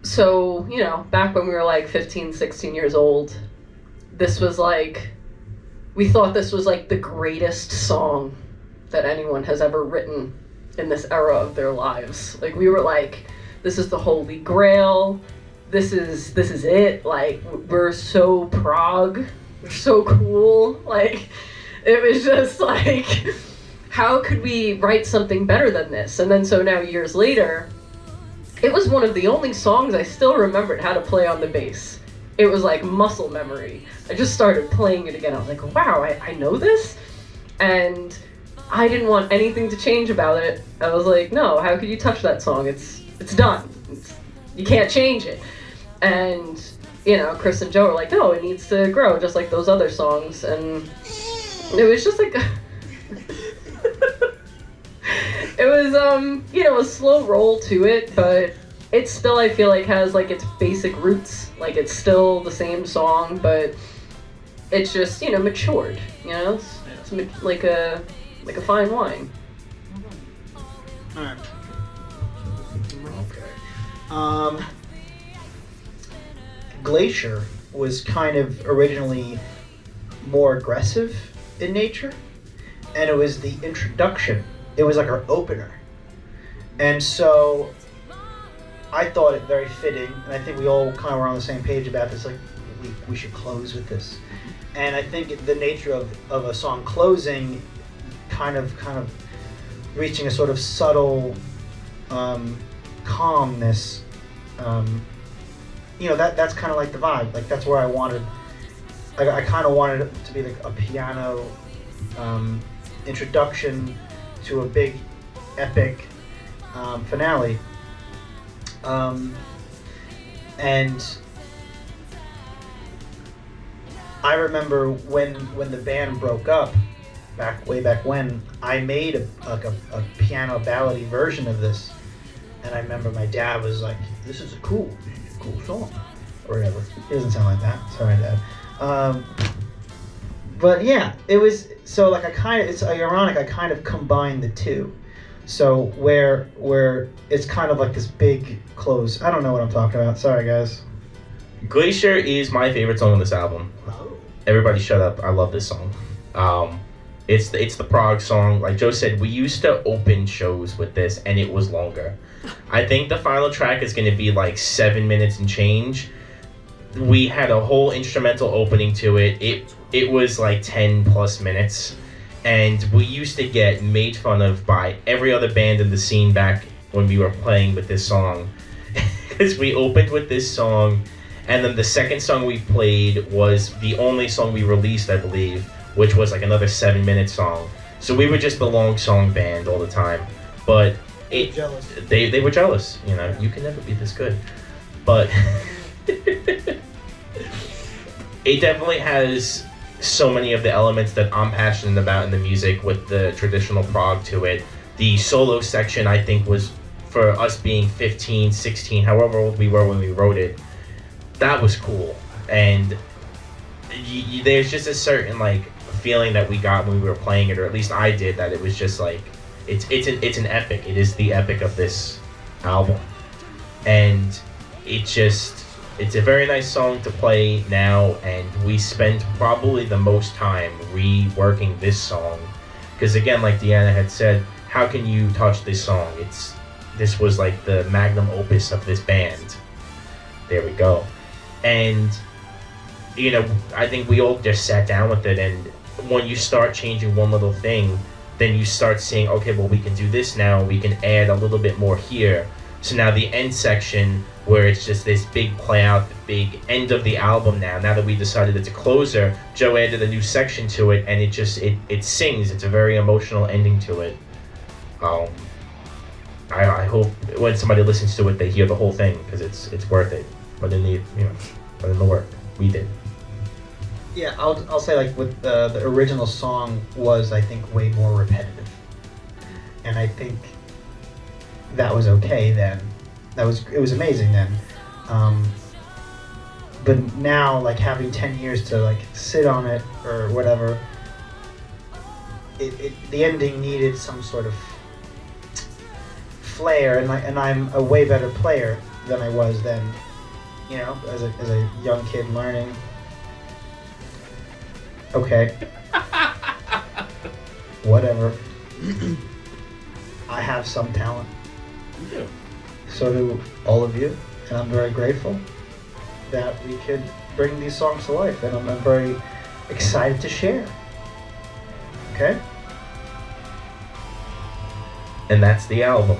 So, back when we were like 15, 16 years old, this was like, we thought this was like the greatest song that anyone has ever written in this era of their lives. Like, we were like, this is the holy grail. This is it. Like, we're so prog. We're so cool. Like, it was just like, how could we write something better than this? And then so now years later, it was one of the only songs I still remembered how to play on the bass. It was like muscle memory. I just started playing it again. I was like, wow, I know this? And I didn't want anything to change about it. I was like, no, how could you touch that song? It's done. You can't change it. And, Chris and Joe were like, no, it needs to grow just like those other songs. And it was just like... It was, a slow roll to it, but it still, I feel like, has, like, its basic roots. Like, it's still the same song, but it's just, matured, It's like a fine wine. Alright. Okay. Glacier was kind of originally more aggressive in nature, and it was the introduction. It was like our opener. And so I thought it very fitting, and I think we all kind of were on the same page about this, like, we should close with this. And I think the nature of a song closing, kind of reaching a sort of subtle calmness, that's kind of like the vibe. Like, that's where I wanted, I kind of wanted it to be like a piano introduction to a big, epic finale. And I remember when the band broke up, way back when, I made a piano ballady version of this, and I remember my dad was like, "This is a cool song," or whatever. It doesn't sound like that. Sorry, Dad. But yeah, it was, so like it's ironic, I kind of combined the two. So where it's kind of like this big close. I don't know what I'm talking about. Sorry, guys. Glacier is my favorite song on this album. Everybody shut up. I love this song. It's the prog song. Like Joe said, we used to open shows with this, and it was longer. I think the final track is going to be like 7 minutes and change. We had a whole instrumental opening to it. It was like 10 plus minutes, and we used to get made fun of by every other band in the scene back when we were playing with this song, because we opened with this song, and then the second song we played was the only song we released, I believe, which was like another 7-minute song. So we were just the long song band all the time, but they were jealous. You can never be this good, but it definitely has so many of the elements that I'm passionate about in the music, with the traditional prog to it. The solo section, I think, was, for us being 15, 16, however old we were when we wrote it, that was cool. And there's just a certain like feeling that we got when we were playing it, or at least I did, that it was just like, it's an epic. It is the epic of this album. And it's a very nice song to play now, and we spent probably the most time reworking this song, because again, like Deanna had said, how can you touch this song? This was like the magnum opus of this band. There we go. And I think we all just sat down with it, and when you start changing one little thing, then you start seeing, okay, well, we can do this now, we can add a little bit more here. So now the end section, where it's just this big play out, the big end of the album now that we decided it's a closer, Joe added a new section to it, and it sings. It's a very emotional ending to it. I hope when somebody listens to it, they hear the whole thing, because it's worth it. But in the work, we did. Yeah, I'll say, like, with the original song was, I think, way more repetitive, and I think that was okay then. It was amazing then. But now, like, having 10 years to like sit on it or whatever, the ending needed some sort of flair, and I'm a way better player than I was then, you know, as a young kid learning. Okay. Whatever. I have some talent. You do. So do all of you, and I'm very grateful that we could bring these songs to life, and I'm very excited to share. Okay? And that's the album.